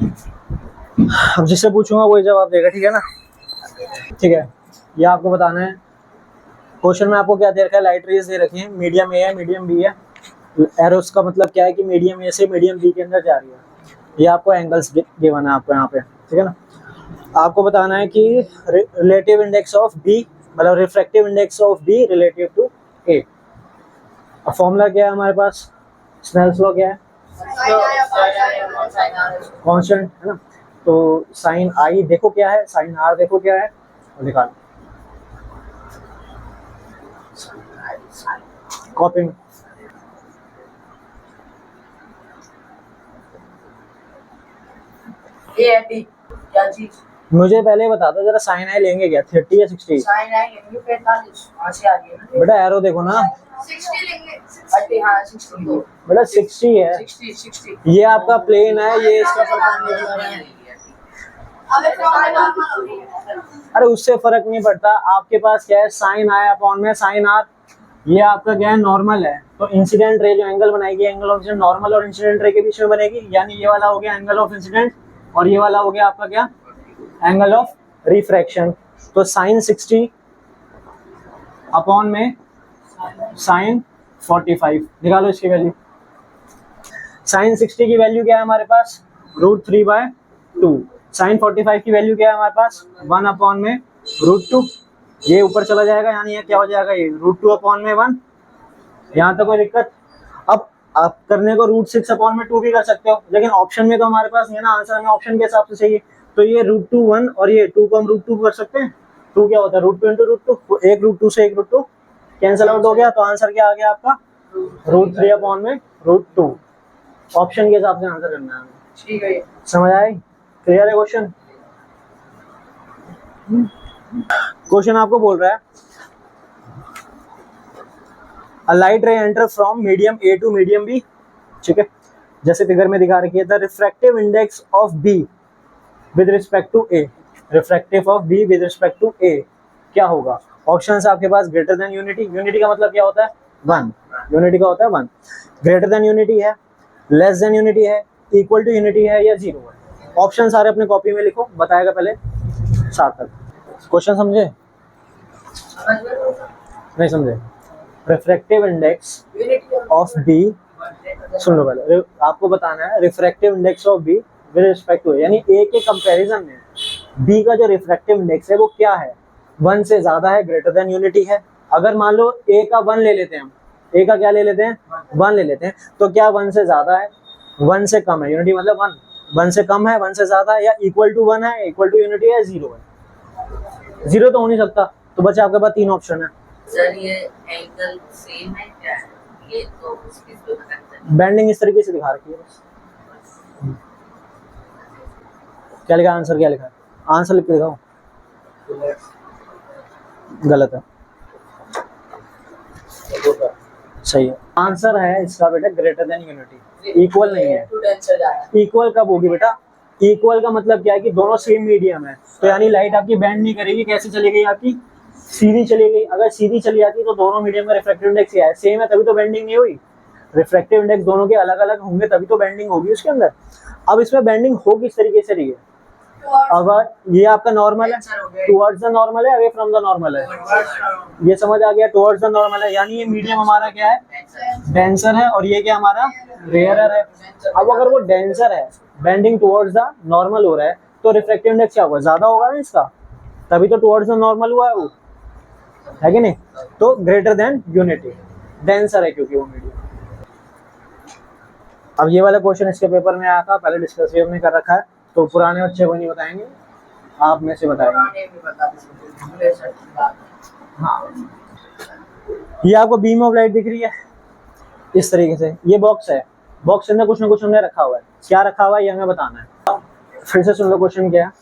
अब जिससे पूछूंगा वही जवाब देगा, ठीक है ना। ठीक है, ये आपको बताना है। क्वेश्चन में आपको क्या दे रखा है, लाइट रेज दे रखी है, मीडियम ए है, मीडियम बी है। एरोस का मतलब क्या है कि मीडियम ए से मीडियम बी के अंदर जा रही है। ये आपको एंगल्स गिवन है आपको यहाँ पे, ठीक है ना। आपको बताना है कि रिलेटिव इंडेक्स ऑफ बी, मतलब refractive index of B relative to A. अब फॉर्मूला क्या है हमारे पास, स्नेल्स लॉ क्या है, कांस्टेंट है ना। तो साइन आई देखो क्या है, साइन आर देखो क्या है, और निकालो कॉपी में। क्या चीज, मुझे पहले बता दो जरा, साइन आई लेंगे क्या, 30 या 60? साइन आई लेंगे 45, वहां से आ गई ना बेटा एरो देखो ना, 60 लेंगे, 60 हां 60 तो बेटा 60 है, 60 ये आपका प्लेन है, ये इसका फर्क नहीं पड़ रहा है। अरे उससे फर्क नहीं पड़ता, आपके पास क्या है, साइन आई अपॉन में साइन आर, ये आपका क्या है, नॉर्मल है। तो इंसिडेंट रे जो एंगल बनाएगी, एंगल ऑफ इंसिडेंट नॉर्मल और इंसिडेंट रे के बीच में बनेगी, यानी ये वाला हो गया एंगल ऑफ इंसिडेंट, और ये वाला हो गया आपका क्या, एंगल ऑफ रिफ्रैक्शन। तो साइन 60 अपॉन में साइन 45, निकालो इसकी वैल्यू। साइन 60 की वैल्यू क्या है हमारे पास, √3/2। साइन 45 की वैल्यू क्या है हमारे पास, 1 अपॉन में √2। ये ऊपर चला जाएगा, यानी ये क्या हो जाएगा, ये √2 अपॉन में 1। यहाँ तक कोई दिक्कत। अब आप करने को √6 अपॉन में 2 भी कर सकते हो, लेकिन ऑप्शन में तो हमारे पास ये ना, आंसर हमें ऑप्शन के हिसाब से चाहिए। तो ये √2 1 और ये 2 को हम √2 कर सकते हैं। 2 क्या होता है, √2 × √2, एक √2 से एक √2 कैंसिल आउट हो गया, तो आंसर क्या आ गया आपका, √3 अपॉन में √2। ऑप्शन के हिसाब से आंसर करना है, ठीक है। समझ आए, क्लियर है क्वेश्चन। क्वेश्चन आपको बोल रहा है, a light ray enter from medium A to medium B, ठीक है, जैसे फिगर में दिखा रखी है। The refractive index of B with respect to A, refractive of B with respect to A क्या होगा। ऑप्शंस आपके पास, ग्रेटर देन यूनिटी, यूनिटी का मतलब क्या होता है, 1, यूनिटी का होता है 1। ग्रेटर देन यूनिटी है, लेस देन यूनिटी है, इक्वल टू यूनिटी है, या 0 है। ऑप्शन सारे अपने कॉपी में लिखो, बताएगा पहले सार्थक। क्वेश्चन समझे, नहीं समझे। रिफ्रैक्टिव इंडेक्स ऑफ बी, सुन लो पहले, आपको बताना है refractive index of B with respect to, यानी ए के कंपैरिजन में बी का जो रिफ्रैक्टिव इंडेक्स है वो क्या है, 1 से ज्यादा है, ग्रेटर देन यूनिटी है। अगर मान लो ए का 1 ले लेते हैं हम, ए का क्या ले लेते हैं, 1 ले लेते हैं, तो क्या 1 से ज्यादा है, 1 से कम है, यूनिटी मतलब 1, 1 से कम है, 1 से ज्यादा है, या इक्वल टू 1 है, इक्वल टू यूनिटी है, 0 है। 0 तो हो नहीं सकता, तो बच्चे आपके पास 3 ऑप्शन है। सर ये एंगल सेम है क्या, ये तो उसकी तो बैंडिंग इस तरीके से दिखा रखी है बस। क्या लिखा, आंसर क्या लिखा है, आंसर लिख के दिखाओ, गलत है, सही है। आंसर है इसका बेटा ग्रेटर देन यूनिटी, इक्वल नहीं है। इक्वल कब होगी बेटा, इक्वल का मतलब क्या है कि दोनों सेम मीडियम है, तो यानी लाइट आपकी बैंड नहीं करेगी, कैसे चली गई आपकी, सीधी चली गई। अगर सीधी चली जाती तो दोनों मीडियम का रिफ्रैक्टिव इंडेक्स क्या है, सेम है, तभी तो बेंडिंग नहीं हुई। रिफ्रैक्टिव इंडेक्स दोनों के अलग अलग होंगे तभी तो बेंडिंग होगी उसके अंदर। अब इसमें बेंडिंग हो किस तरीके से रही है, अगर ये आपका नॉर्मल है, टुवर्ड्स द नॉर्मल है, अवे फ्रॉम द नॉर्मल है, ये समझ आ गया, टुवर्ड्स द नॉर्मल है, यानी ये मीडियम हमारा क्या है, डेंसर है, और ये क्या हमारा रेयरर है। अब अगर वो डेंसर है, बेंडिंग टुवर्ड्स द नॉर्मल हो रहा है, तो रिफ्रैक्टिव इंडेक्स क्या होगा, ज्यादा होगा ना इसका, तभी तो टुवर्ड्स द नॉर्मल हुआ है वो, है कि नहीं। तो ग्रेटर देन यूनिटी, डेंसर है क्योंकि वो मीडियम। अब ये वाला क्वेश्चन इसके पेपर में आया था, पहले डिस्कस भी हमने कर रखा है, तो पुराने बच्चे को नहीं बताएंगे, आप में से बताएंगे। हाँ, ये आपको बीम ऑफ लाइट दिख रही है इस तरीके से, ये बॉक्स है, बॉक्स के अंदर कुछ ना कुछ हमने रखा हुआ है, क्या रखा हुआ है ये हमें बताना है। फिर से सुन लो क्वेश्चन क्या है,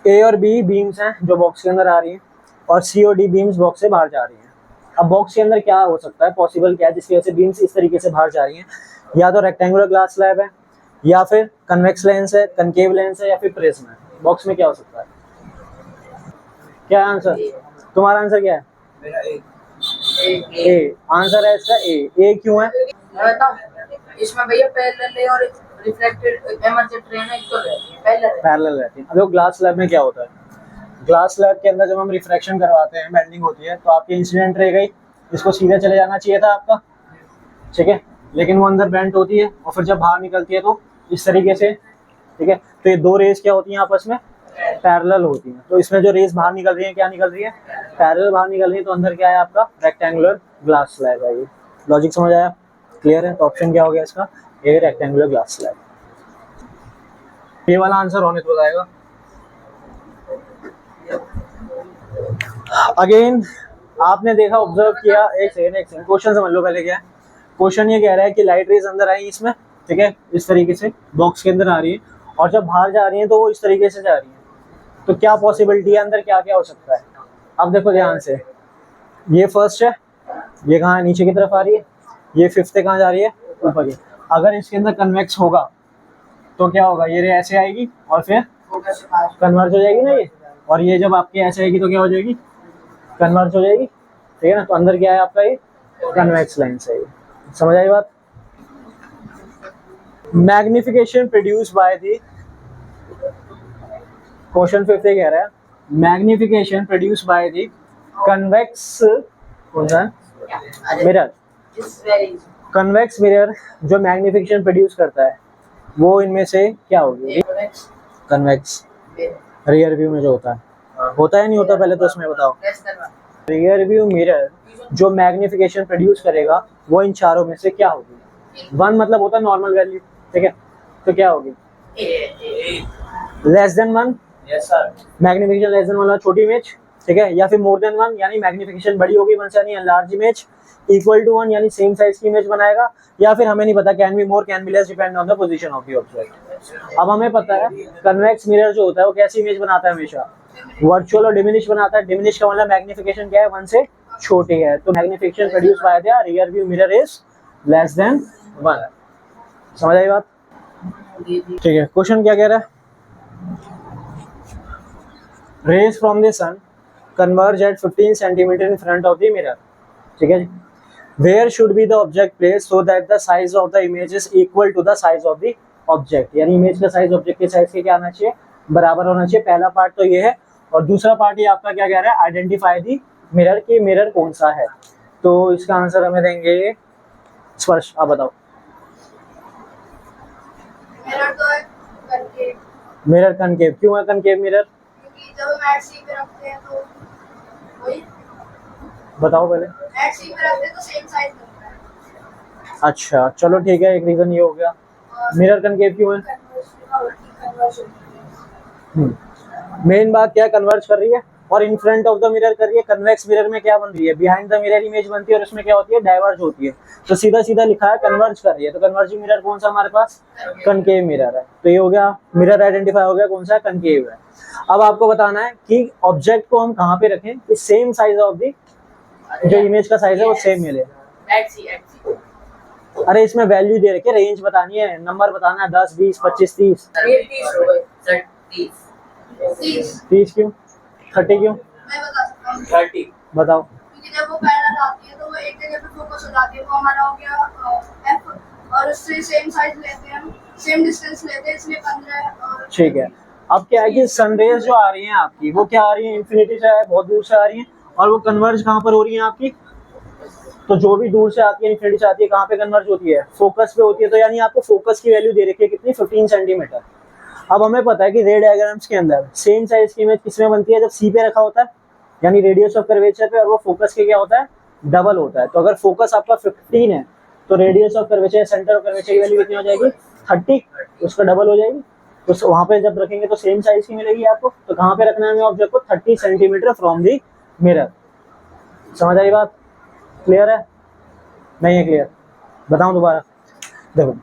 ए और बी बीम्स हैं जो बॉक्स के अंदर आ रही हैं, और सी और डी बीम्स बॉक्स से बाहर जा रही हैं। अब बॉक्स के अंदर क्या हो सकता है, पॉसिबल क्या है जिसकी वजह से बीम्स इस तरीके से बाहर जा रही हैं, या तो रेक्टेंगुलर ग्लास स्लैब है, या फिर कन्वेक्स लेंस है, कनकेव लेंस है, या फिर प्रिज्म है। बॉक्स में क्या हो सकता है, क्या आंसर, तुम्हारा आंसर क्या है, ए, आंसर है इसका ए क्यों है? मैं बताऊं, इसमें भैया पैरेलल और रिफ्लेक्टेड इमर्जेंट रे में एक तो रहती है पैरेलल रहती है। अब देखो ग्लास स्लैब में क्या होता है, ग्लास स्लैब के अंदर जब हम रिफ्रैक्शन करवाते हैं, बेंडिंग होती है, तो आपकी इंसिडेंट रे गई, इसको सीधे चले जाना चाहिए था आपका, ठीक है, लेकिन वो अंदर बेंट होती है और फिर जब बाहर निकलती है तो इस तरीके से, ठीक है। तो ये दो रेस क्या होती हैं आपस में? पैरेलल होती हैं। तो इसमें जो रेस बाहर निकल रही है, क्या निकल रही है? पैरेलल बाहर निकल रही है। तो अंदर क्या है आपका? रेक्टेंगुलर ग्लास स्लैब है। ये लॉजिक समझ आया? क्लियर है? तो ऑप्शन क्या हो गया इसका? ए, रेक्टेंगुलर ग्लास स्लैब। ये वाला आंसर होने तो बताएगा। अगेन आपने देखा, ऑब्जर्व किया, एक सेकंड क्वेश्चन समझ लो पहले क्या है। क्वेश्चन ये कह रहा है कि लाइट रेज अंदर आई इसमें, ठीक है, इस तरीके से बॉक्स के अंदर आ रही है, और जब बाहर जा रही है तो वो इस तरीके से जा रही है। तो क्या पॉसिबिलिटी है अंदर, क्या क्या हो सकता है? अब देखो ध्यान से, ये फर्स्ट है, ये कहाँ है? नीचे की तरफ आ रही है। ये फिफ्थ कहाँ जा रही है? ऊपर की। अगर इसके अंदर कन्वेक्स होगा तो क्या होगा? ये रे ऐसे आएगी और फिर कन्वर्ज हो जाएगी ना ये, और ये जब आपके ऐसे आएगी तो क्या हो जाएगी? कन्वर्ज हो जाएगी, ठीक है ना। तो अंदर क्या है आपका? ये कन्वेक्स लाइन्स है। ये समझ आई बात? Magnification produce by the, question 5 कह रहा है magnification produce by the convex, कौन सा मिरर, कन्वेक्स मिरर जो मैग्निफिकेशन प्रोड्यूस करता है वो इनमें से क्या होगी? कन्वेक्स रियर व्यू में जो होता है नहीं होता? पहले तो उसमें बताओ। रियर व्यू मिरर जो मैग्निफिकेशन प्रोड्यूस करेगा वो इन चारों में से क्या होगी? 1 मतलब होता है नॉर्मल वैल्यू, ठीक है, तो क्या होगी? Less than 1, yes sir, magnification less than 1 छोटी इमेज, ठीक है, या फिर मोर देन 1 यानी मैग्निफिकेशन बड़ी होगी 1 से, यानी लार्ज इमेज, इक्वल टू 1 यानी सेम साइज की इमेज बनाएगा, या फिर हमें नहीं पता, can be more can be less, depend on the position of the object. अब हमें पता है कन्वेक्स मिरर जो होता है वो कैसी इमेज बनाता है? हमेशा वर्चुअल और डिमिनिश बनाता है। डिमिनिश का मतलब मैग्निफिकेशन क्या है? 1 से छोटी है। तो magnification produce by the rear view mirror is less than 1। समझ आई बात? ठीक है, क्वेश्चन क्या कह रहा है? Rays from the sun converge at 15 centimetre in front of the mirror, ठीक है जी। Where should be the object place so that the size of the image is equal to the size of the object, यानी image का size object के size के क्या आना चाहिए? बराबर होना चाहिए। पहला पार्ट तो ये है, और दूसरा पार्ट ये आपका क्या कह रहा है? आइडेंटिफाई दी मिरर, की मिरर कौन सा है। तो इसका आंसर हमें देंगे स्पर्श। आप बताओ। मिरर तो है कनकेव, मिरर कनकेव क्यों है? कनकेव मिरर क्योंकि जब हम एट सी पे रखते हैं तो वही, बताओ पहले। एट सी पे रखते हैं तो सेम साइज बनता है। अच्छा चलो ठीक है, एक रीजन ये हो गया। मिरर कनकेव क्यों है? मेन बात क्या है? कन्वर्ज कर रही है, और इन फ्रंट ऑफ द मिरर कर रही है। कन्वेक्स मिरर में क्या बन रही है? बिहाइंड द मिरर इमेज बनती है, और उसमें क्या होती है? डाइवर्ज होती है। तो सीधा सीधा लिखा है कन्वर्ज कर रही है, तो कन्वर्जिंग मिरर कौन सा हमारे पास? कनकेव मिरर है। तो ये हो गया, मिरर आइडेंटिफाई हो गया, कौन सा? कनकेव है। अब आपको बताना है कि ऑब्जेक्ट को हम कहाँ पे रखें कि सेम साइज ऑफ दी, जो इमेज का साइज है वो सेम मिले। अरे इसमें वैल्यू दे रखी है, रेंज बतानी है, नंबर बताना है, 10, 20, 25, 30। 30 क्यों? 30 क्यों? मैं बता सकता हूँ, 30 बताओ। क्योंकि जब वो पैरेलल आती है तो वो एक जगह पे फोकस हो जाती है, वो हमारा हो गया एफ, और उससे सेम साइज लेते हैं हम, सेम डिस्टेंस लेते हैं, इसलिए 15 और ठीक है। अब क्या है कि सनरेज जो आ रही हैं आपकी, वो क्या आ रही है? इन्फिनिटी से है, बहुत दूर से आ रही है, और वो कन्वर्ज कहाँ पर हो रही है आपकी? तो जो भी दूर से आती है, इन्फिनिटी से आती है, कहाँ पे कन्वर्ज होती है? फोकस पे होती है। तो यानी आपको फोकस की वैल्यू दे रखी है कितनी? 15 सेंटीमीटर। अब हमें पता है कि रे डायग्राम्स के अंदर सेम साइज की इमेज किसमें बनती है? जब सी पे रखा होता है, यानी रेडियस ऑफ कर्वेचर पे, और वो फोकस के क्या होता है? डबल होता है। तो अगर फोकस आपका 15 है तो radius of curvature, centre of curvature की वैल्यू कितनी हो जाएगी? 30, उसका डबल हो जाएगी। तो वहां पे जब रखेंगे तो सेम साइज की मिलेगी आपको। तो कहाँ पे रखना है हमें ऑब्जेक्ट को? 30 सेंटीमीटर फ्रॉम दी मिरर। समझ आई बात? क्लियर है? नहीं है क्लियर? बताऊं दोबारा? देखो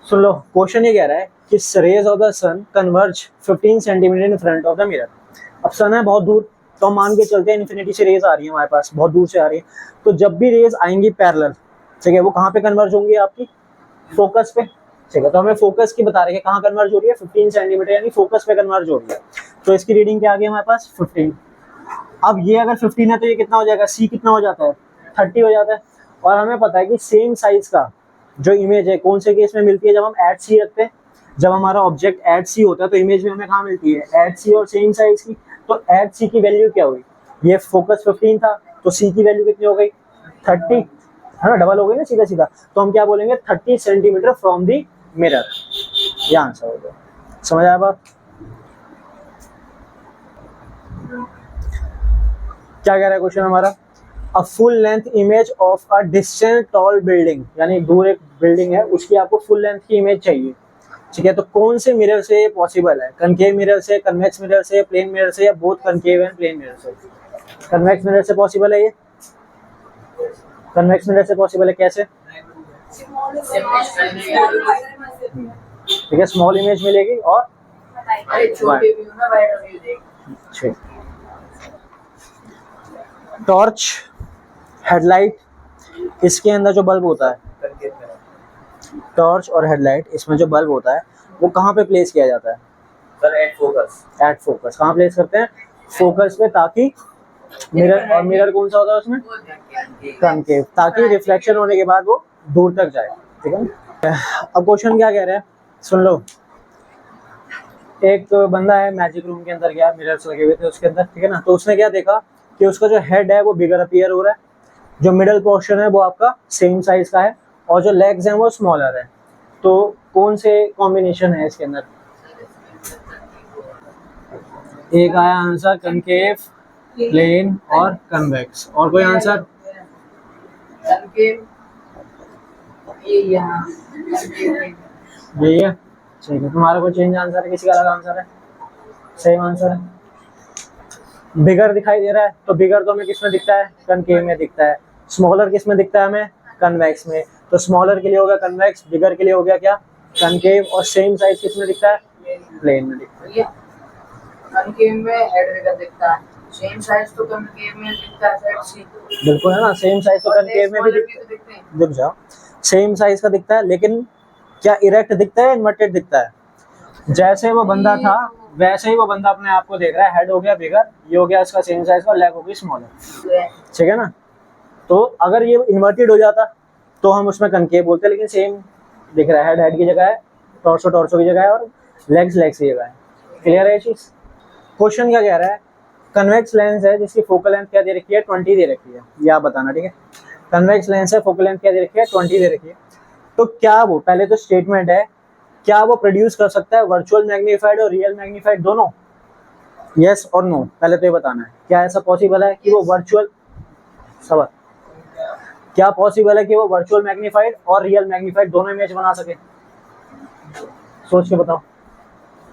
सुन लो, क्वेश्चन ये कह रहा है कि rays of the sun converge 15 centimetre in front of the mirror. अब सन है बहुत दूर, तो हम मान के चलते हैं इन्फिनिटी से रेज आ रही है हमारे पास, बहुत दूर से आ रही है। तो जब भी रेज आएंगी पैरेलल, ठीक है, वो कहाँ पे कन्वर्ज होंगी? आपकी फोकस पे, ठीक है। तो हमें फोकस की बता रहे हैं कहाँ कन्वर्ज हो रही है? 15 सेंटीमीटर, यानी फोकस पे कन्वर्ज हो रही है। तो इसकी रीडिंग क्या आ गई हमारे पास? 15। अब ये अगर 15 है तो ये कितना हो जाएगा? सी कितना हो जाता है? 30 हो जाता है। और हमें पता है कि सेम साइज का जो इमेज है कौन से केस में मिलती है, जब हम एट सी रखते हैं, जब हमारा ऑब्जेक्ट एट सी होता है तो इमेज में हमें कहाँ मिलती है, एट सी और सेम साइज की। तो एट सी की वैल्यू क्या हुई, ये फोकस 15 था तो सी की वैल्यू कितनी हो गई, 30, है ना, डबल हो गई ना सीधा सीधा। तो हम क्या बोलेंगे, 30 सेंटीमीटर फ्रॉम दी मिरर, ये आंसर हो गया। समझ आया बात? क्या कह रहा है क्वेश्चन हमारा, a full length image of a distant tall building, यानी दूर एक बिल्डिंग है उसकी आपको फुल लेंथ की इमेज चाहिए, ठीक है। तो कौन से मिरर से ये पॉसिबल है, कनकेव मिरर से, कन्वेक्स मिरर से, प्लेन मिरर से, या both concave and plane mirror से? कन्वेक्स मिरर से पॉसिबल है ये, कन्वेक्स मिरर से पॉसिबल है। कैसे? ठीक है, स्मॉल इमेज मिलेगी और छोटे व्यू में वाइड व्यू देख। टॉर्च, हेडलाइट, इसके अंदर जो बल्ब होता है, टॉर्च और हेडलाइट, इसमें जो बल्ब होता है वो कहाँ पे प्लेस किया जाता है? Sir at focus. At focus. कहाँ प्लेस करते हैं? फोकस पे, ताकि मिरर, और मिरर कौन सा होता है उसमें, कनकेव, ताकि रिफ्लेक्शन होने के बाद वो दूर तक जाए, ठीक है। अब क्वेश्चन क्या कह रहे हैं सुन लो। एक बंदा है, मैजिक रूम के अंदर गया, मिरर्स लगे हुए थे उसके अंदर, ठीक है ना। तो उसने क्या देखा कि उसका जो हेड है वो बिगर अपीयर हो रहा है, जो मिडल पोर्शन है वो आपका सेम साइज का है, और जो लेग्स हैं वो स्मॉलर है। तो कौन से कॉम्बिनेशन है इसके अंदर? एक आया आंसर कनकेव, प्लेन और कन्वेक्स, और कोई आंसर? कनकेव, ये यहाँ यही है, ठीक है। तुम्हारा कोई चेंज आंसर है, किसी का अलग आंसर है? सेम आंसर है। बिगर दिखाई दे रहा है, तो बिगर तो हमें किस में दिखता है, कनकेव में दिखता है। स्मॉलर किस में दिखता है हमें, कन्वेक्स में। तो स्मॉलर के लिए हो गया कन्वेक्स, बिगर के लिए हो गया क्या, कनकेव, और सेम साइज किस में दिखता है, प्लेन में दिखता है। कनकेव में हेड बिगर दिखता है, सेम साइज तो कनकेव में दिखता है, साइड से बिल्कुल है ना, सेम साइज तो कनकेव में भी दिखते हैं। दिख जाओ, सेम साइज का दिखता है, लेकिन क्या इरेक्ट दिखता है, इन्वर्टेड दिखता है? जैसे वो बंदा था वैसे ही वो बंदा अपने आप को देख रहा है, हेड हो गया बिगर, ये हो गया इसका सेम साइज का, लेग हो गई स्मॉलर, ठीक है ना। तो अगर ये इन्वर्टेड हो जाता तो हम उसमें कनकेव बोलते, लेकिन सेम दिख रहा है, हेड हेड की जगह है, टॉर्सो टॉर्सो की जगह है, और लेग्स लेग्स की जगह है। क्लियर है ये चीज? क्वेश्चन क्या कह रहा है, कन्वेक्स लेंस है जिसकी फोकल लेंथ क्या दे रखी है, 20 दे रखी है, ये आप बताना, ठीक है। कन्वेक्स लेंस है, फोकल लेंथ क्या दे रखी है, 20 दे रखी है। तो क्या वो, पहले तो स्टेटमेंट है, क्या वो प्रोड्यूस कर सकता है वर्चुअल मैग्नीफाइड और रियल मैग्नीफाइड दोनों? यस और नो, पहले तो ये बताना है, क्या ऐसा पॉसिबल है कि वो वर्चुअल, सवाल, क्या पॉसिबल है कि वो वर्चुअल मैग्नीफाइड और रियल मैग्नीफाइड दोनों इमेज बना सके? सोच के बताओ,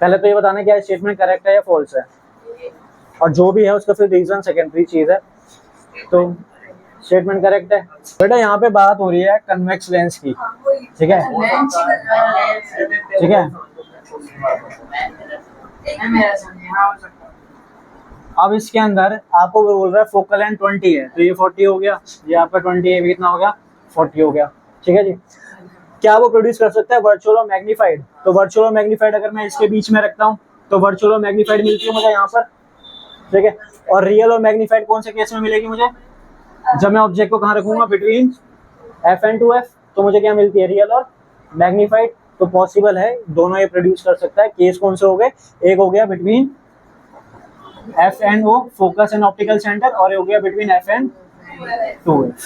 पहले तो ये बताना है क्या स्टेटमेंट करेक्ट है या फॉल्स है, और जो भी है उसका फिर रीजन सेकेंडरी चीज है। तो स्टेटमेंट करेक्ट है। बेटा यहाँ पे बात हो रही है कन्वेक्स लेंस की, ठीक है, ठीक है। अब इसके अंदर आपको बोल रहा है फोकल लेंथ 20 है, तो ये 40 हो गया, ये आपका 20 है, कितना हो गया, 40 हो गया, ठीक है जी। क्या वो प्रोड्यूस कर सकता है वर्चुअल और मैग्नीफाइड? तो वर्चुअल और मैग्नीफाइड अगर मैं इसके बीच में रखता हूँ तो वर्चुअल और मैग्नीफाइड मिलती है मुझे यहाँ पर, ठीक है। और रियल और मैग्नीफाइड कौन से केस में मिलेगी मुझे, जब मैं ऑब्जेक्ट को कहाँ रखूंगा, between F and two F, तो मुझे क्या मिलती है, रियल और मैग्नीफाइड। तो पॉसिबल है दोनों ये प्रोड्यूस कर सकता है। केस कौन से हो गए, एक हो गया between F and O, focus and optical centre, और ये हो गया between F and two F.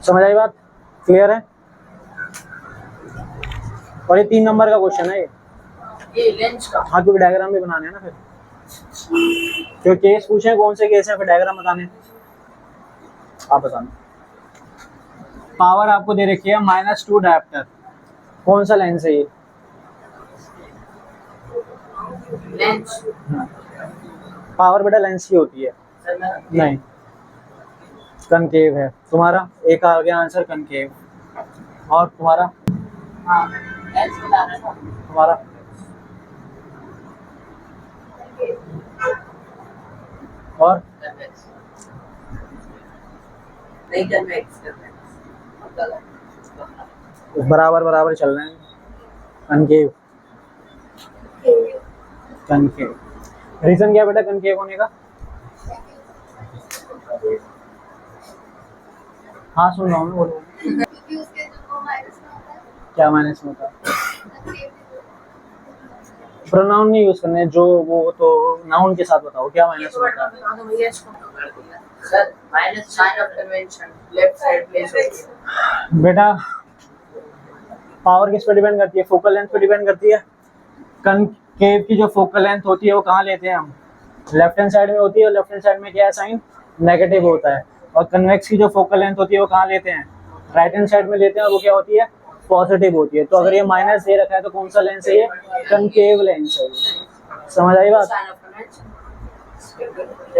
समझ आई बात? क्लियर है? और ये 3 नंबर का क्वेश्चन है ये लेंस का, हाँ, क्योंकि डायग्राम भी बनाने हैं ना, फिर क्योंकि केस पूछे कौन से केस है, फिर डायग्राम बताने। आप बताना। पावर आपको दे रखी है -2 डायोप्टर, कौन सा लेंस है ये? लेंस पावर बेटा लेंस की होती है, नहीं, कनकेव है तुम्हारा। एक आ गया आंसर कनकेव, और तुम्हारा, हाँ लेंस बताना था तुम्हारा और नहीं कन्वेक्स बराबर बराबर चल रहे हैं। Concave, concave. रीजन क्या बेटा कनकेव होने का? हाँ सुन रहा हूँ मैं, बोलो। क्योंकि उसके जो माइनस में होता है क्या माइनस में होता है? मतलब प्रोनाउन नहीं यूज करने, जो वो तो नाउन के साथ बताओ क्या माइनस में होता है। बता दो भैया इसको। Sir minus sign of convention left side place होती है। बेटा पावर किस पे डिपेंड करती है? फोकल लेंथ पे डिपेंड करती है। कनकेव की जो फोकल लेंथ होती है वो कहाँ लेते हैं हम? लेफ्ट हैंड साइड में होती है, और लेफ्ट हैंड साइड में क्या है, साइन नेगेटिव होता है। और कन्वेक्स की जो फोकल लेंथ होती है वो कहाँ लेते हैं? राइट हैंड साइड में लेते हैं, और वो क्या होती है, पॉजिटिव होती है। तो अगर ये माइनस दे रखा है तो कौन सा लेंस है ये? कनकेव लेंस है। समझ आई बात? साइन ऑफ कन्वेंशन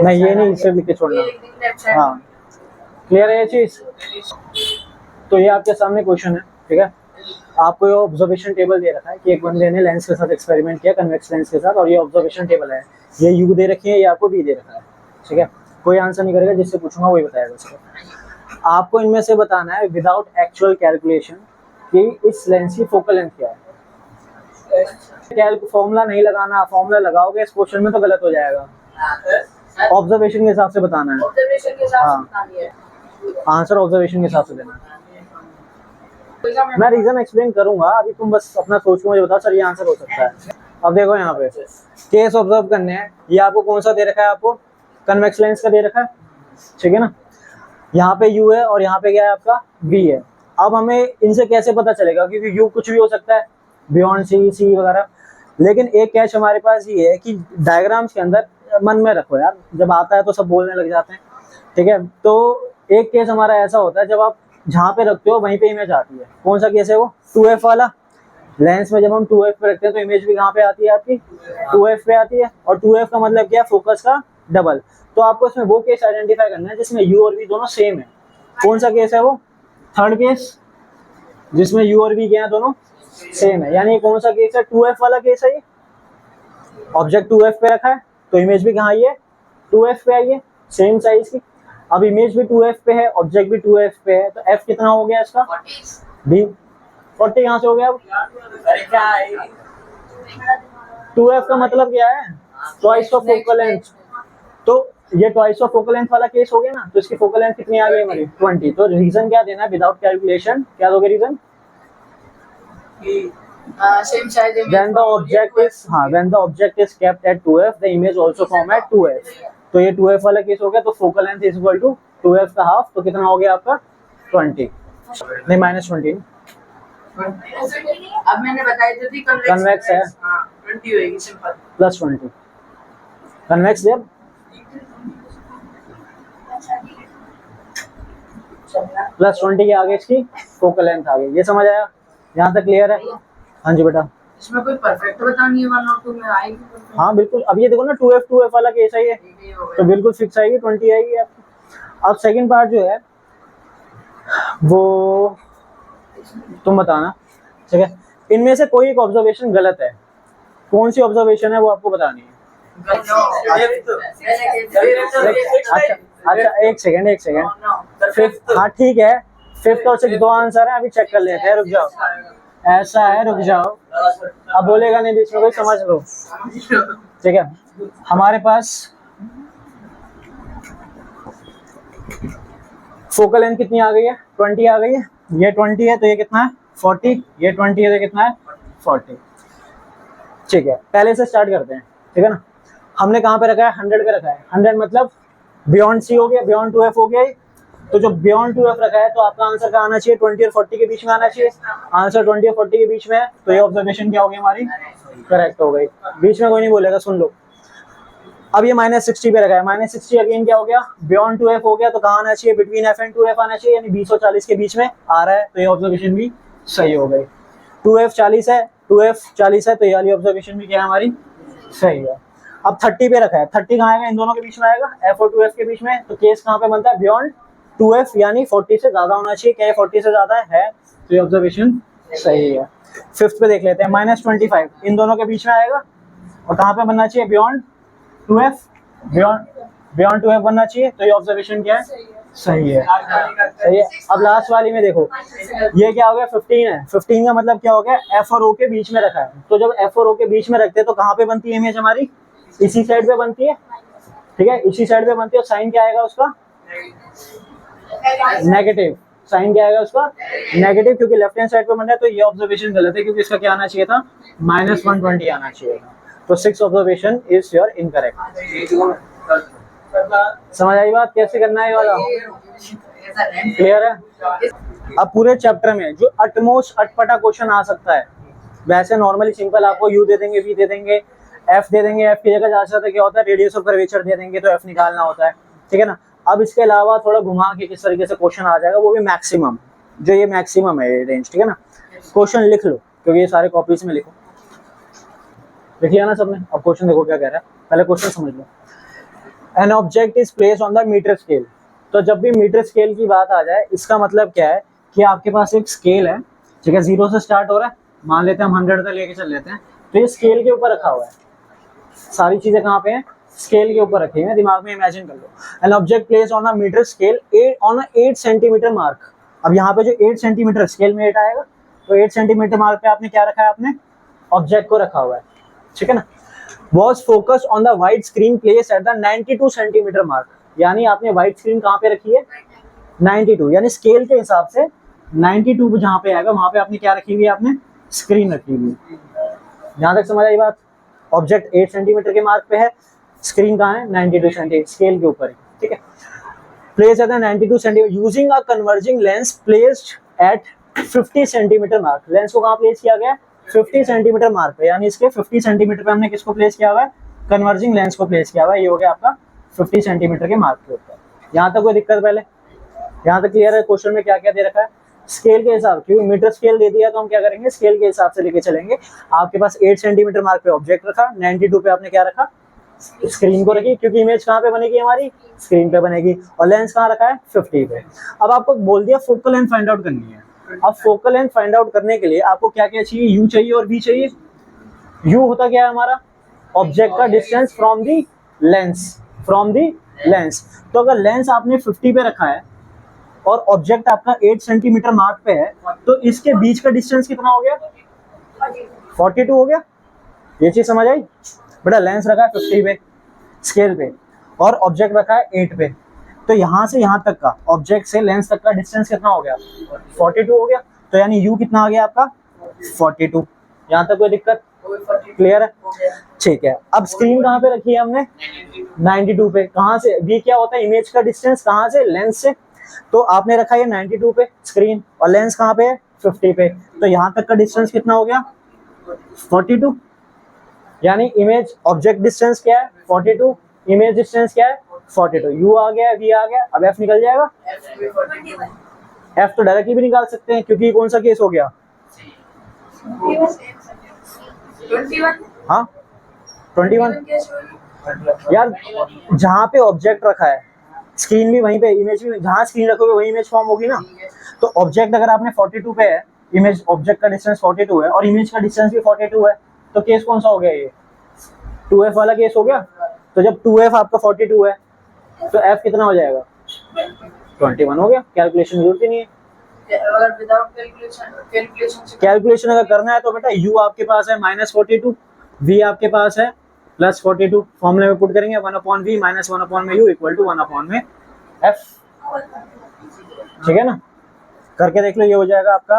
नहीं ये नहीं, इसे लिख के छोड़ना। ये लिख देंगे लेफ्ट साइड। हाँ क्लियर है ये चीज? तो ये आपके सामने क्वेश्चन है, ठीक है। आपको ये ऑब्जर्वेशन टेबल दे रखा है कि एक बंदे ने लेंस के साथ एक्सपेरिमेंट किया, कन्वेक्स लेंस के साथ, और ये ऑब्जर्वेशन टेबल है। ये यू दे रखी है, ये आपको बी दे रखा है, ठीक है। कोई आंसर नहीं करेगा, जिससे पूछूंगा वही बताएगा उसको। आपको इनमें से बताना है विदाउट एक्चुअल कैलकुलेशन कि इस लेंस की फोकल लेंथ क्या है। फॉर्मूला नहीं लगाना, फॉर्मूला लगाओगे इस क्वेश्चन में तो गलत हो जाएगा। ऑब्जर्वेशन के हिसाब से बताना है, ऑब्जर्वेशन के हिसाब हाँ। से बतानी है। आंसर ऑब्जर्वेशन के हिसाब से देना है। मैं रीजन एक्सप्लेन करूंगा, अभी तुम बस अपना सोच के मुझे बताओ सर ये आंसर हो सकता है। अब देखो यहाँ पे केस ऑब्जर्व करने हैं। ये आपको कौन सा दे रखा है? आपको कन्वेक्स लेंस का दे रखा है, ठीक है ना। यहाँ पे यू है और यहाँ पे क्या है आपका? बी है। अब हमें इनसे कैसे पता चलेगा, क्योंकि यू कुछ भी हो सकता है, बियॉन्ड सी, सी वगैरह। लेकिन एक कैच हमारे पास ये है कि डायग्राम्स के अंदर मन में रखो यार, जब आता है तो सब बोलने लग जाते हैं, ठीक है। तो एक केस हमारा ऐसा होता है, जब आप जहाँ पे रखते हो वहीं पे इमेज आती है। कौन सा केस है वो? 2f वाला। लेंस में जब हम 2f पे रखते हैं तो इमेज भी कहाँ पे आती है आपकी? 2f पे आती है। और 2f का मतलब क्या है? फोकस का डबल। तो आपको इसमें वो केस आइडेंटिफाई करना है जिसमें u और v दोनों सेम है। कौन सा केस है वो? थर्ड केस, जिसमें u और v क्या है, दोनों सेम है। यानी कौन सा केस है? 2f वाला केस है। ये ऑब्जेक्ट 2f पे रखा है तो इमेज भी कहाँ आई है? 2f पे आई है, सेम साइज की। अब इमेज भी 2f पे है, ऑब्जेक्ट भी 2f पे है, तो f कितना हो गया इसका? b 40 यहाँ से हो गया। अब अरे क्या है? 2f का मतलब क्या है? Twice of focal length. तो ये ट्वाइस ऑफ फोकल लेंथ वाला केस हो गया ना। तो इसकी फोकल लेंथ कितनी आ गई हमारी? 20। तो रीजन क्या देना है विदाउट कैलकुलेशन? क्या दोगे reason? Same size When the object is kept at 2f, the image also form at 2f. तो ये 2f वाला केस हो गया। तो focal length is equal to 2f का हाफ। तो कितना हो गया आपका? 20 नहीं -20। अब मैंने बताई तो थी Convex है। हां 20 होएगी सिंपल। +20 कन्वेक्स जब +20 के आगे इसकी फोकल लेंथ आ गई। ये समझ आया? यहाँ तक क्लियर है? हाँ जी बेटा। इसमें कोई परफेक्ट बतानी है 1 और 2 में आएगी? हाँ बिल्कुल। अब ये देखो ना 2f वाला केस है ये, तो बिल्कुल फिक्स आएगी, 20 आएगी आपकी। अब सेकंड पार्ट जो है वो तुम बताना, ठीक है। इनमें से कोई एक ऑब्जर्वेशन गलत है। कौन सी ऑब्जर्वेशन है वो आपको बतानी है। अच्छा एक सेकंड। फिफ्थ, हाँ ठीक है। फिफ्थ और सिक्स दो आंसर है, अभी चेक कर लेते हैं। रुक जाओ, ऐसा है, रुक जाओ। अब बोलेगा नहीं बीच में कोई, समझ लो, ठीक है। हमारे पास फोकल लेंथ कितनी आ गई है? 20 आ गई है। ये 20 है तो ये कितना है? 40। ये 20 है तो कितना है? 40। ठीक है, पहले से स्टार्ट करते हैं, ठीक है ना। हमने कहाँ पे रखा है? 100 पे रखा है। 100 मतलब बियॉन्ड सी हो गया, बियॉन्ड 2f हो गया। तो जो बियॉन्ड 2f रखा है तो आपका आंसर का आना चाहिए 20 और 40 के बीच में आना चाहिए। आंसर 20 और 40 के बीच में है, तो ये ऑब्जर्वेशन क्या होगी हमारी? करेक्ट हो गई। बीच में कोई नहीं बोलेगा, सुन लो। अब ये -60 पे रखा है। -60 अगेन क्या हो गया? बियॉन्ड 2f हो गया। तो कहाँ आना चाहिए? बिटवीन f एंड 2f आना चाहिए, यानी 20 और 40 के बीच में आ रहा है, तो ये ऑब्जर्वेशन भी सही हो गई। 2f 40 है, 2f 40 है, तो ये वाली ऑब्जर्वेशन भी क्या है हमारी? सही है। अब 30 पे रखा है। 30 कहाँ आएगा? इन दोनों के बीच में आएगा, f और 2f के बीच में। तो केस कहाँ पे बनता है? बियॉन्ड 2f, यानी 40 से ज्यादा होना चाहिए। क्या ये 40 से ज्यादा है? तो ये ऑब्जर्वेशन सही है। फिफ्थ पे देख लेते हैं। -25 इन दोनों के बीच में आएगा, और कहाँ पे बनना चाहिए? बियॉन्ड 2f, बियॉन्ड 2f बनना चाहिए। तो ये ऑब्जर्वेशन क्या है? सही है, सही है। अब लास्ट वाली में देखो, ये क्या हो गया? 15 है। 15 का मतलब क्या हो गया? f और o के बीच में रखा है। तो जब f और o के बीच में रखते हैं तो कहाँ पे बनती है इमेज हमारी? इसी साइड पे बनती है, ठीक है, इसी साइड पे बनती है। और साइन क्या आएगा उसका? नेगेटिव। साइन क्या आएगा उसका नेगेटिव, क्योंकि लेफ्ट हैंड साइड पे बन रहा है, तो ये ऑब्जर्वेशन गलत है, क्योंकि इसका क्या आना चाहिए था -120 आना चाहिए था। तो 6 ऑब्जर्वेशन इज योर इनकरेक्ट। समझ आई बात, कैसे करना है ये वाला, क्लियर है। अब पूरे चैप्टर में जो अटमोस्ट अटपटा क्वेश्चन आ सकता है, वैसे नॉर्मली सिंपल आपको यू दे देंगे, वी दे देंगे, एफ दे देंगे, एफ की जगह ज्यादा क्या होता है रेडियस ऑफ कर्वेचर दे देंगे, तो एफ निकालना होता है, ठीक है ना। अब इसके अलावा थोड़ा घुमा के किस तरीके से क्वेश्चन आ जाएगा, वो भी मैक्सिमम, जो ये मैक्सिमम है रेंज, ठीक है ना। क्वेश्चन लिख लो, क्योंकि ये सारे कॉपीज में लिखो, लिख लिया ना सबने। अब क्वेश्चन देखो क्या कह रहा है, पहले क्वेश्चन समझ लो। An object is placed on the metre scale. तो जब भी मीटर स्केल की बात आ जाए, इसका मतलब क्या है कि आपके पास एक स्केल है, ठीक है, 0 से स्टार्ट हो रहा है, मान लेते हैं हम 100 तक लेके चल लेते हैं, तो ये स्केल के ऊपर रखा हुआ है, सारी चीजें कहाँ पे हैं, स्केल के ऊपर रखी है, दिमाग में इमेजिन कर लो। An object place on a metre scale on a 8 centimetre mark. अब यहाँ पे जो 8 सेंटीमीटर स्केल में 8 आएगा, तो 8 सेंटीमीटर मार्क पे आपने क्या रखा है, आपने ऑब्जेक्ट को रखा हुआ है, ठीक है ना। Was focus on the white screen place at the 92 centimetre mark, यानी आपने व्हाइट स्क्रीन कहाँ पे रखी है 92, यानी स्केल के हिसाब से 92 जहाँ पे आएगा वहां पे आपने क्या रखी हुई है, आपने स्क्रीन रखी हुई है। यहाँ तक समझ आई बात। ऑब्जेक्ट 8 सेंटीमीटर के मार्क पे है, स्क्रीन कहाँ है 92 सेंटीमीटर, स्केल के ऊपर है, ठीक है। Place at the 92 centimetre using a converging lens placed at 50 centimetre mark. Lens को कहाँ प्लेस किया गया 50 सेंटीमीटर मार्क पे, यानी इसके 50 सेंटीमीटर पे हमने किसको प्लेस किया हुआ है, कन्वर्जिंग लेंस को प्लेस किया हुआ है। ये हो गया आपका 50 सेंटीमीटर के मार्क के ऊपर। यहाँ तक कोई दिक्कत, पहले यहाँ तक क्लियर है। क्वेश्चन में क्या क्या दे रखा है, स्केल के हिसाब, क्योंकि मीटर स्केल दे दिया तो हम क्या करेंगे, स्केल के हिसाब से लेके चलेंगे। आपके पास 8 सेंटीमीटर मार्क पे ऑब्जेक्ट रखा, 92 पे आपने क्या रखा, स्क्रीन को रखी, क्योंकि इमेज कहाँ पे बनेगी हमारी, स्क्रीन पे बनेगी, और लेंस कहाँ रखा है 50 पे। अब आपको बोल दिया फोकल लेंथ फाइंड आउट करनी है। अब फोकल लेंथ फाइंड आउट करने के लिए आपको क्या क्या चाहिए, यू चाहिए और वी चाहिए। यू होता क्या है हमारा, ऑब्जेक्ट का distance from the lens, from the lens. तो अगर लेंस आपने 50 पे रखा है और ऑब्जेक्ट आपका 8 सेंटीमीटर मार्क पे है, तो इसके बीच का डिस्टेंस कितना हो गया 42 हो गया। ये चीज समझ आई बेटा। लेंस रखा है 50 पे स्केल पे और ऑब्जेक्ट रखा है 8 पे, तो यहाँ से यहाँ तक का, ऑब्जेक्ट से लेंस तक का डिस्टेंस कितना हो गया 42 हो गया। तो यानी यू कितना आ गया आपका 42। यहाँ तक कोई दिक्कत, क्लियर है, ठीक है। अब स्क्रीन कहाँ पे रखी है हमने 92 पे। कहाँ से, वी क्या होता है, इमेज का डिस्टेंस कहाँ से, लेंस से। तो आपने रखा है 92 पे स्क्रीन, और लेंस कहाँ पे है 50 पे, तो यहाँ तक का डिस्टेंस कितना हो गया 42। यानी इमेज ऑब्जेक्ट डिस्टेंस क्या है 42, इमेज डिस्टेंस क्या है 42। यू आ गया, वी आ गया, अब एफ निकल जाएगा। एफ तो डायरेक्टली भी निकाल सकते हैं, क्योंकि कौन सा केस हो गया, हाँ 21। यार जहाँ पे ऑब्जेक्ट रखा है, स्क्रीन भी वहीं पे, इमेज भी जहाँ स्क्रीन रखोगे वही इमेज फॉर्म होगी ना। तो ऑब्जेक्ट अगर आपने 42 पे है, इमेज ऑब्जेक्ट का डिस्टेंस 42 है और इमेज का डिस्टेंस भी 42 है, तो केस कौन सा हो गया, ये 2f वाला केस हो गया। तो जब 2f आपका 42 है, तो f कितना हो जाएगा 21 हो गया। कैलकुलेशन जरूरत ही नहीं है। कैलकुलेशन अगर करना है तो बेटा u आपके पास है -42, v आपके पास है +42, फॉर्मूले में पुट करेंगे 1/v - 1/u equal to 1/f, ठीक है ना। करके देख लो, ये हो जाएगा आपका,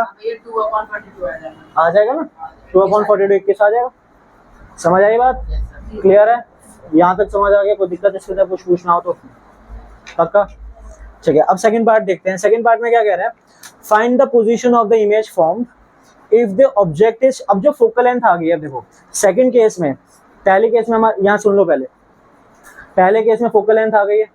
आ जाएगा ना 2/42 21 आ जाएगा। समझ आई बात, क्लियर है। यहाँ तक समझ आ गया, कोई दिक्कत इसके अंदर कुछ पूछना हो तो पक्का, ठीक है। अब सेकंड पार्ट देखते हैं। सेकंड पार्ट में क्या कह रहा है, find the position of the image form if the object is. अब जो फोकल लेंथ आ गई है, देखो सेकंड केस में, पहले केस में हमारे यहाँ सुन लो, पहले केस में फोकल लेंथ आ गई है।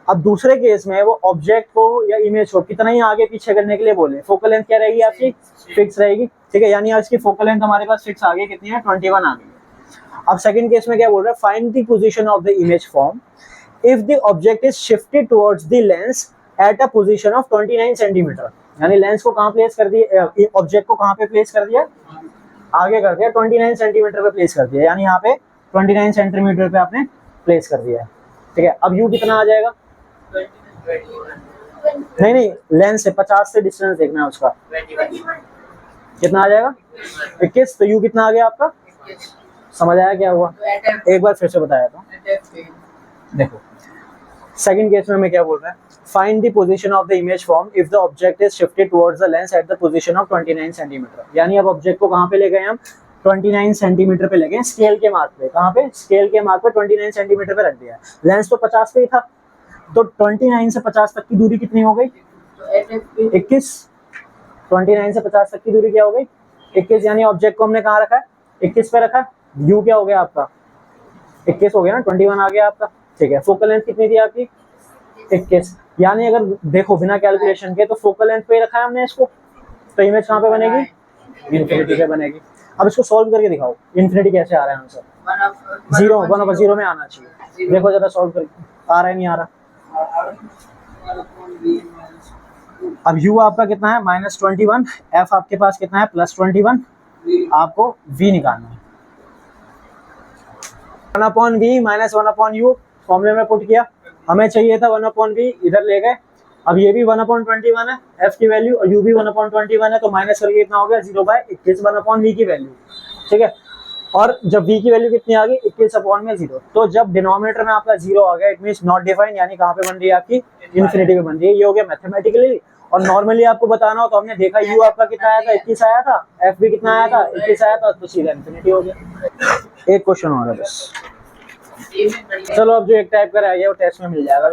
अब दूसरे केस में वो ऑब्जेक्ट को या इमेज को कितना ही आगे पीछे करने के लिए बोले, फोकल लेंथ क्या रहेगी आपकी फिक्स रहेगी, ठीक है। यानी इसकी फोकल लेंथ हमारे पास फिक्स आ गई, कितनी है 21 आ गई है। अब सेकंड केस में क्या बोल रहा है, find the position of the image form if the object is shifted towards the lens at a position of 29 centimetre. यानी लेंस को कहाँ प्लेस कर दिया, ऑब्जेक्ट को कहाँ पे प्लेस कर दिया, आगे कर दिया, 29 सेंटीमीटर पे प्लेस कर दिया। यानी यहाँ पे 29 सेंटीमीटर पे आपने प्लेस कर दिया है, ठीक है। अब यू कितना आ जाएगा, नहीं लेंस से 50 से डिस्टेंस देखना है उसका, कितना आ जाएगा 21। तो यू कितना आ गया आपका, समझ आया क्या हुआ, एक बार फिर से बताया था। देखो सेकंड केस में हमें क्या बोल रहा है, find the position of the image form if the object is shifted towards the lens at the position of 29 centimetre. यानी अब ऑब्जेक्ट को कहाँ पे ले गए हम, 29 सेंटीमीटर पे लगे, स्केल के मार्क पे। कहाँ पे, स्केल के मार्क पे 29 सेंटीमीटर पे रख दिया। लेंस तो 50 पे ही था, तो 29 से 50 तक की दूरी कितनी हो गई, तो FF 21। 29 से 50 तक की दूरी क्या हो गई, 21। यानी ऑब्जेक्ट को हमने कहाँ रखा है, 21 पे रखा। यू क्या हो गया आपका, 21 हो गया ना, 21 आ गया आपका, ठीक है। फोकल लेंथ कितनी थी आपकी, 21। यानी अगर देखो बिना कैलकुलेशन के, तो फोकल लेंथ पे रखा है हमने इसको, तो इमेज कहाँ पे बनेगी, इन्फिनिटी पे बनेगी। अब इसको सॉल्व करके दिखाओ, इन्फिनिटी कैसे आ रहा है आंसर, 1/0 में आना चाहिए। देखो जरा सॉल्व करके, आ रहा है नहीं आ रहा। अब u आपका कितना है, -21, f आपके पास कितना है, +21, आपको v निकालना है। 1/v - 1/u फॉर्मूले में पुट किया, हमें चाहिए था 1/v, इधर ले गए। अब ये भी 1/21 है f की वैल्यू, और u भी 1/21 है, तो माइनस करके कितना हो गया, 0/21 1/v की वैल्यू, ठीक है। और जब v की वैल्यू कितनी आ गई, 21/0, तो जब डिनोमिनेटर में आपका 0 आ गया, इट मींस नॉट डिफाइंड, यानी कहाँ पे बन रही है आपकी, इन्फिनिटी पे बन रही है। ये हो गया मैथमेटिकली। और नॉर्मली आपको बताना हो तो हमने देखा u आपका कितना आया था, 21 आया था, f भी कितना आया था, 21 आया था, तो सीधा इन्फिनिटी हो गया। एक क्वेश्चन और है बस, ये भी बढ़िया। चलो अब जो एक टाइप का रह गया वो टेस्ट में मिल जाएगा।